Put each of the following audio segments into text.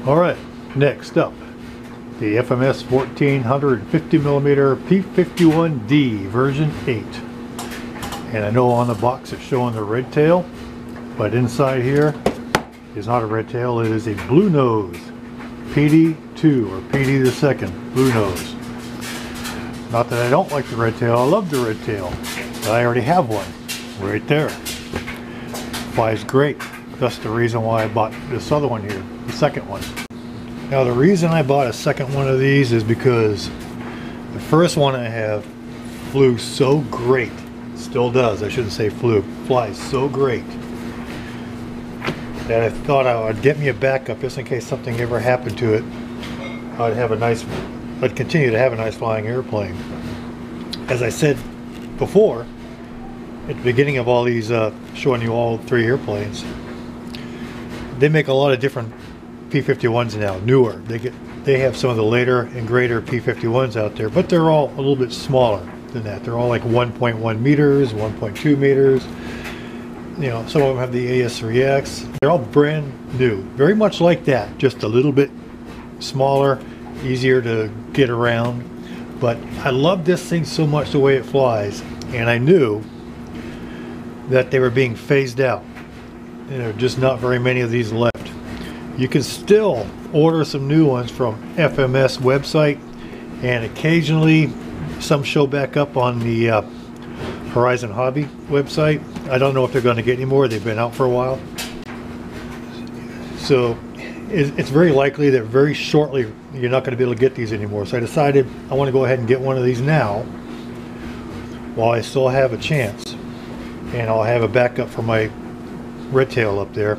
Alright, next up, the FMS 1450mm P-51D version 8. And I know on the box it's showing the red tail, but inside here is not a red tail, it is a blue nose. Petie 2 or Petie the second, blue nose. Not that I don't like the red tail, I love the red tail, but I already have one right there. Flies great. That's the reason why I bought this other one here, the second one. Now the reason I bought a second one of these is because the first one I have flew so great, still does, I shouldn't say flew, flies so great, that I thought I would get me a backup just in case something ever happened to it. I'd continue to have a nice flying airplane. As I said before, at the beginning of all these, showing you all three airplanes, they make a lot of different P-51s now, newer. They have some of the later and greater P-51s out there, but they're all a little bit smaller than that. They're all like 1.1 meters, 1.2 meters. You know, some of them have the AS3X. They're all brand new, very much like that, just a little bit smaller, easier to get around. But I love this thing so much, the way it flies, and I knew that they were being phased out. There are just not very many of these left. You can still order some new ones from FMS website, and occasionally some show back up on the Horizon Hobby website. I don't know if they're going to get any more. They've been out for a while. So it's very likely that very shortly you're not going to be able to get these anymore. So I decided I want to go ahead and get one of these now while I still have a chance. And I'll have a backup for my red tail up there.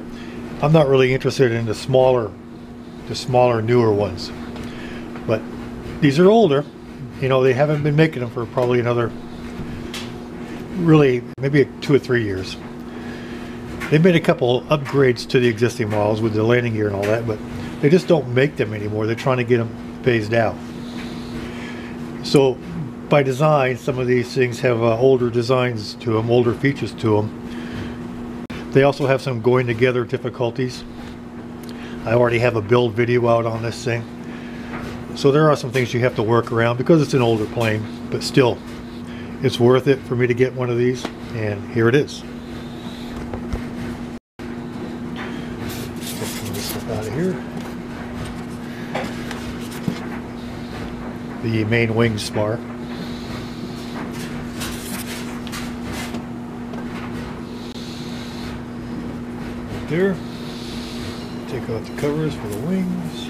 I'm not really interested in the smaller, newer ones. But these are older. You know, they haven't been making them for probably another, really, maybe 2 or 3 years. They made a couple upgrades to the existing models with the landing gear and all that, but they just don't make them anymore. They're trying to get them phased out. So by design, some of these things have older designs to them, older features to them. They also have some going together difficulties. I already have a build video out on this thing. So there are some things you have to work around because it's an older plane, but still, it's worth it for me to get one of these, and here it is. Get this stuff out of here. The main wing spar. There. Take out the covers for the wings.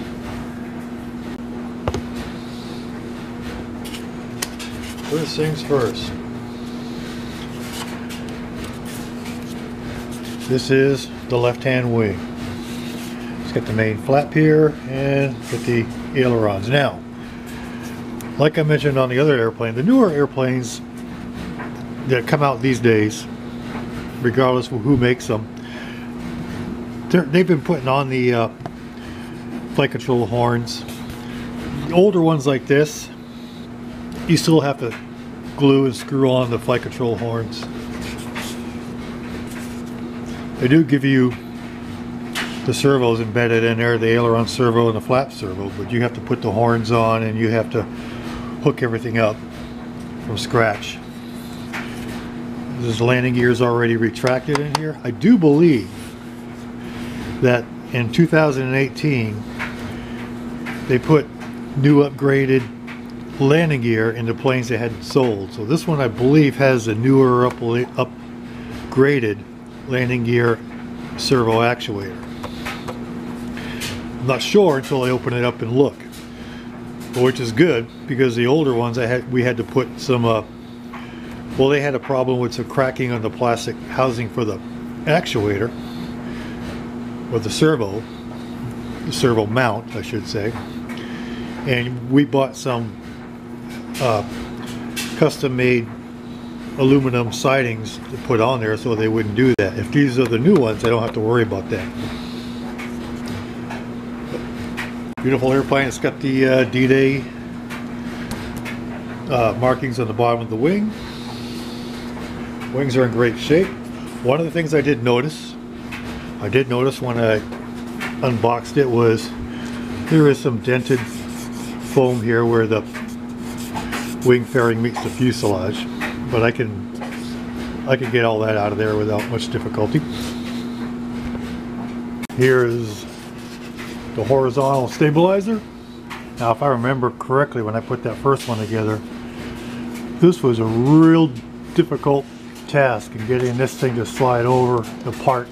First things first. This is the left-hand wing. It's got the main flap here and got the ailerons. Now, like I mentioned on the other airplane, the newer airplanes that come out these days, regardless of who makes them, they've been putting on the flight control horns. The older ones like this, you still have to glue and screw on the flight control horns. They do give you the servos embedded in there, the aileron servo and the flap servo, but you have to put the horns on and you have to hook everything up from scratch. This landing gear is already retracted in here. I do believe that in 2018 they put new upgraded landing gear into planes they hadn't sold. So this one I believe has a newer upgraded landing gear servo actuator. I'm not sure until I open it up and look, which is good because the older ones we had to put some well, they had a problem with some cracking on the plastic housing for the actuator, or the servo mount, I should say. And we bought some custom-made aluminum sidings to put on there so they wouldn't do that. If these are the new ones, I don't have to worry about that. Beautiful airplane. It's got the D-Day markings on the bottom of the wing. Wings are in great shape. One of the things I did notice when I unboxed it was There is some dented foam here where the wing fairing meets the fuselage, but I can get all that out of there without much difficulty. Here is the horizontal stabilizer. Now, if I remember correctly, when I put that first one together, this was a real difficult task in getting this thing to slide over the part.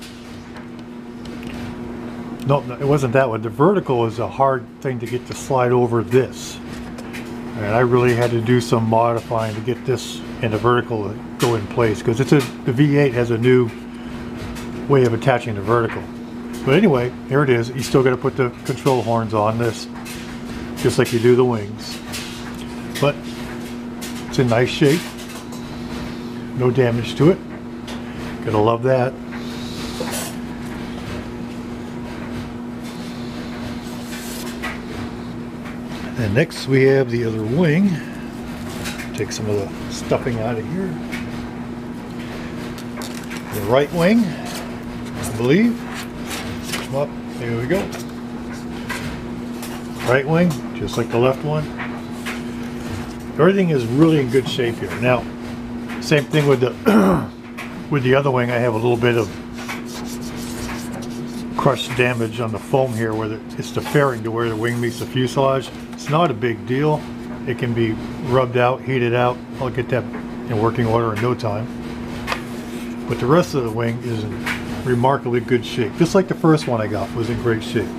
No, it wasn't that one. The vertical is a hard thing to get to slide over this. And I really had to do some modifying to get this and the vertical to go in place, because the V8 has a new way of attaching the vertical. But anyway, here it is. You still got to put the control horns on this, just like you do the wings. But it's in nice shape. No damage to it. Gotta love that. And next we have the other wing. Take some of the stuffing out of here. The right wing, I believe. Come up, there we go. Right wing, just like the left one. Everything is really in good shape here. Now, same thing with the with the other wing. I have a little bit of crushed damage on the foam here where it's the fairing to where the wing meets the fuselage. It's not a big deal. It can be rubbed out, heated out. I'll get that in working order in no time. But the rest of the wing is in remarkably good shape. Just like the first one I got was in great shape.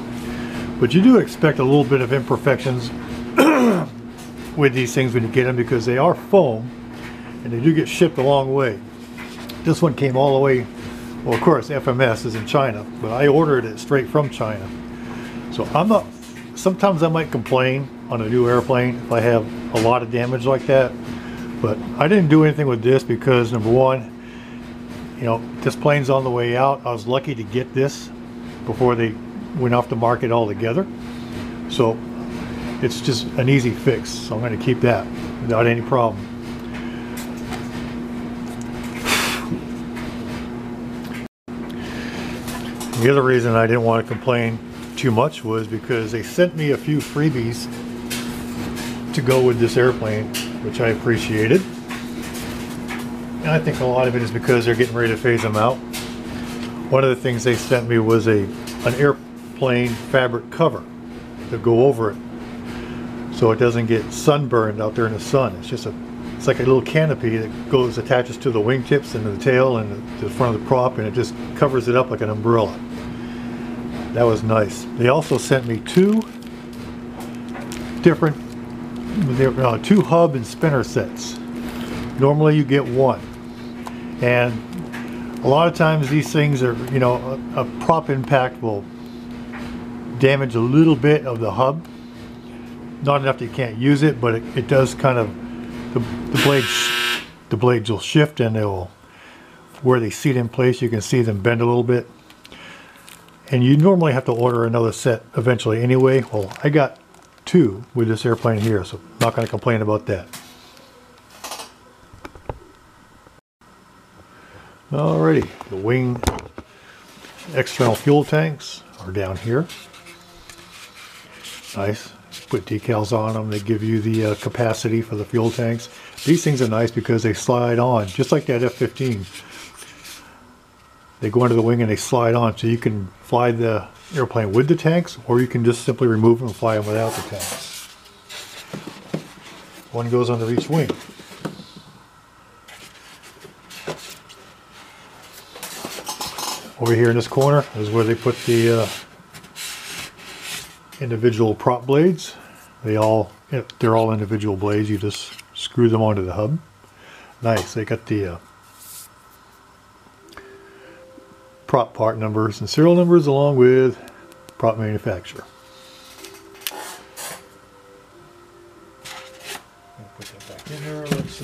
But you do expect a little bit of imperfections with these things when you get them, because they are foam and they do get shipped a long way. This one came all the way, well, of course FMS is in China, but I ordered it straight from China. So I'm not, sometimes I might complain on a new airplane if I have a lot of damage like that, but I didn't do anything with this because, number one, you know, this plane's on the way out. I was lucky to get this before they went off the market altogether, so it's just an easy fix. So I'm going to keep that without any problem. The other reason I didn't want to complain too much was because they sent me a few freebies to go with this airplane, which I appreciated. And I think a lot of it is because they're getting ready to phase them out. One of the things they sent me was an airplane fabric cover to go over it, so it doesn't get sunburned out there in the sun. It's like a little canopy that attaches to the wingtips and the tail and the front of the prop, and it just covers it up like an umbrella. That was nice. They also sent me two different, two hub and spinner sets. Normally you get one, and a lot of times these things are, you know, a prop impact will damage a little bit of the hub. Not enough that you can't use it, but it does kind of, the blades will shift, and they will, where they seat in place, you can see them bend a little bit. And you normally have to order another set eventually anyway. Well, I got two with this airplane here, so I'm not going to complain about that. Alrighty, the wing external fuel tanks are down here. Nice. Put decals on them. They give you the capacity for the fuel tanks. These things are nice because they slide on, just like that F-15. They go under the wing and they slide on, so you can fly the airplane with the tanks, or you can just simply remove them and fly them without the tanks. One goes under each wing. Over here in this corner is where they put the individual prop blades. They're all individual blades. You just screw them onto the hub. Nice. They got the prop part numbers and serial numbers along with prop manufacturer. Put that back in there. Let's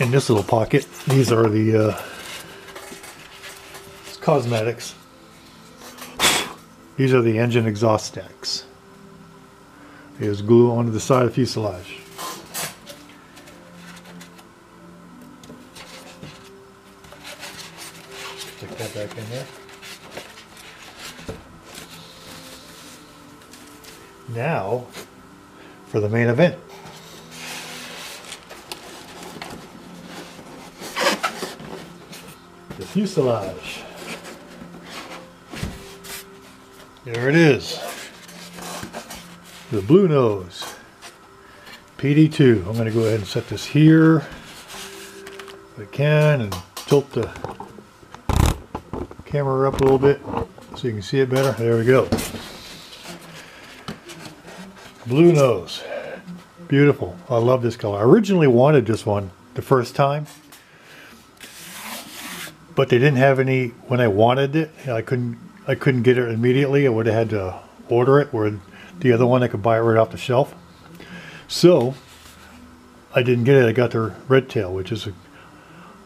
in this little pocket, these are the cosmetics. These are the engine exhaust stacks. They just glue onto the side of the fuselage. Stick that back in there. Now for the main event. The fuselage. There it is. The blue nose. PD2. I'm going to go ahead and set this here if I can and tilt the camera up a little bit so you can see it better. There we go. Blue nose. Beautiful. I love this color. I originally wanted this one the first time, but they didn't have any when I wanted it. I couldn't get it immediately. I would have had to order it, where the other one I could buy it right off the shelf. So I didn't get it. I got the red tail, which is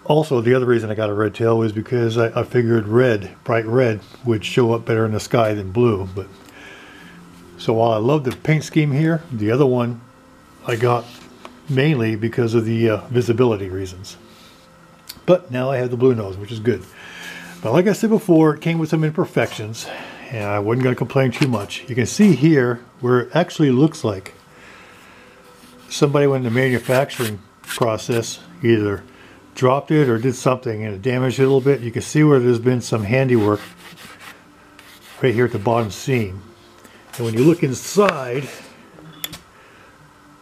also the other reason I got a red tail was because I figured red, bright red, would show up better in the sky than blue. But so while I love the paint scheme here, the other one I got mainly because of the visibility reasons. But now I have the blue nose, which is good. But like I said before, it came with some imperfections, and I wasn't going to complain too much. You can see here where it actually looks like somebody in the manufacturing process either dropped it or did something and it damaged it a little bit. You can see where there's been some handiwork right here at the bottom seam. And when you look inside,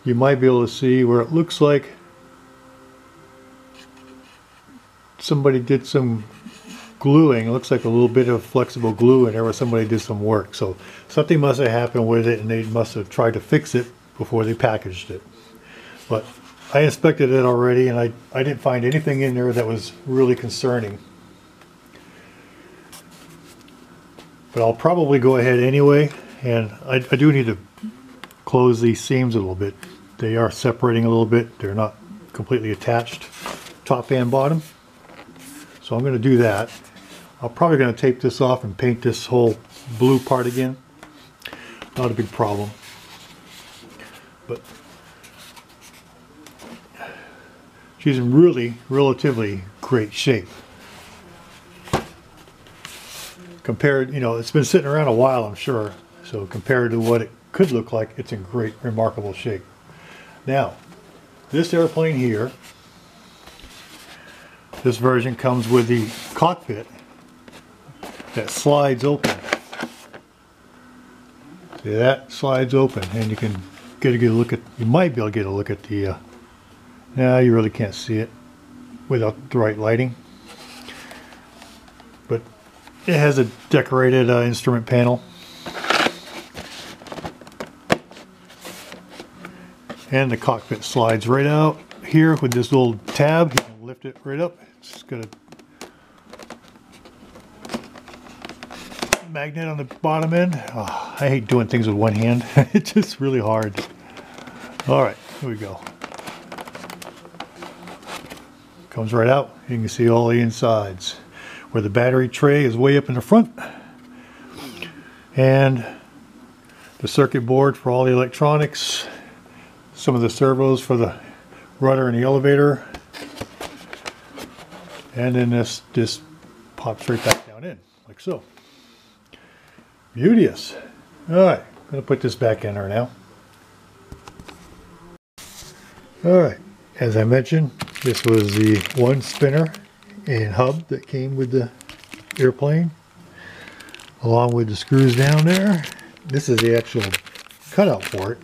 you might be able to see where it looks like somebody did some gluing. It looks like a little bit of flexible glue in there where somebody did some work. So something must have happened with it and they must have tried to fix it before they packaged it. But I inspected it already and I didn't find anything in there that was really concerning. But I'll probably go ahead anyway, and I do need to close these seams a little bit. They are separating a little bit. They're not completely attached, top and bottom. So I'm going to do that. I'm probably going to tape this off and paint this whole blue part again. Not a big problem. But she's in really relatively great shape. Compared, you know, it's been sitting around a while, I'm sure. So compared to what it could look like, it's in great, remarkable shape. Now, this airplane here, this version comes with the cockpit that slides open. See, that slides open, and you can get a good look at, you might be able to get a look at the, no, you really can't see it without the right lighting. But it has a decorated instrument panel. And the cockpit slides right out here with this little tab. You can lift it right up. It's got a magnet on the bottom end. Oh, I hate doing things with one hand. It's just really hard. Alright, here we go. Comes right out. You can see all the insides. Where the battery tray is way up in the front. And the circuit board for all the electronics. Some of the servos for the rudder and the elevator. And then this pops right back down in, like so. Beauteous. Alright, I'm going to put this back in there now. Alright, as I mentioned, this was the one spinner and hub that came with the airplane, along with the screws down there. This is the actual cutout for it.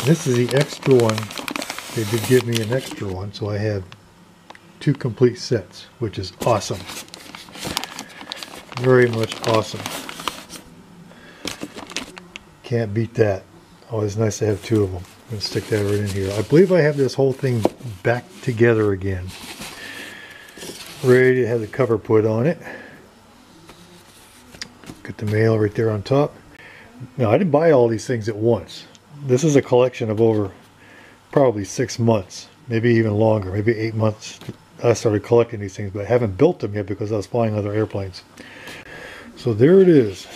This is the extra one. They did give me an extra one, so I have two complete sets, which is awesome. Very much awesome. Can't beat that. Always nice to have two of them. I'm going to stick that right in here. I believe I have this whole thing back together again. Ready to have the cover put on it. Got the mail right there on top. Now, I didn't buy all these things at once. This is a collection of over probably 6 months, maybe even longer, maybe 8 months. I started collecting these things, but I haven't built them yet because I was flying other airplanes. So there it is.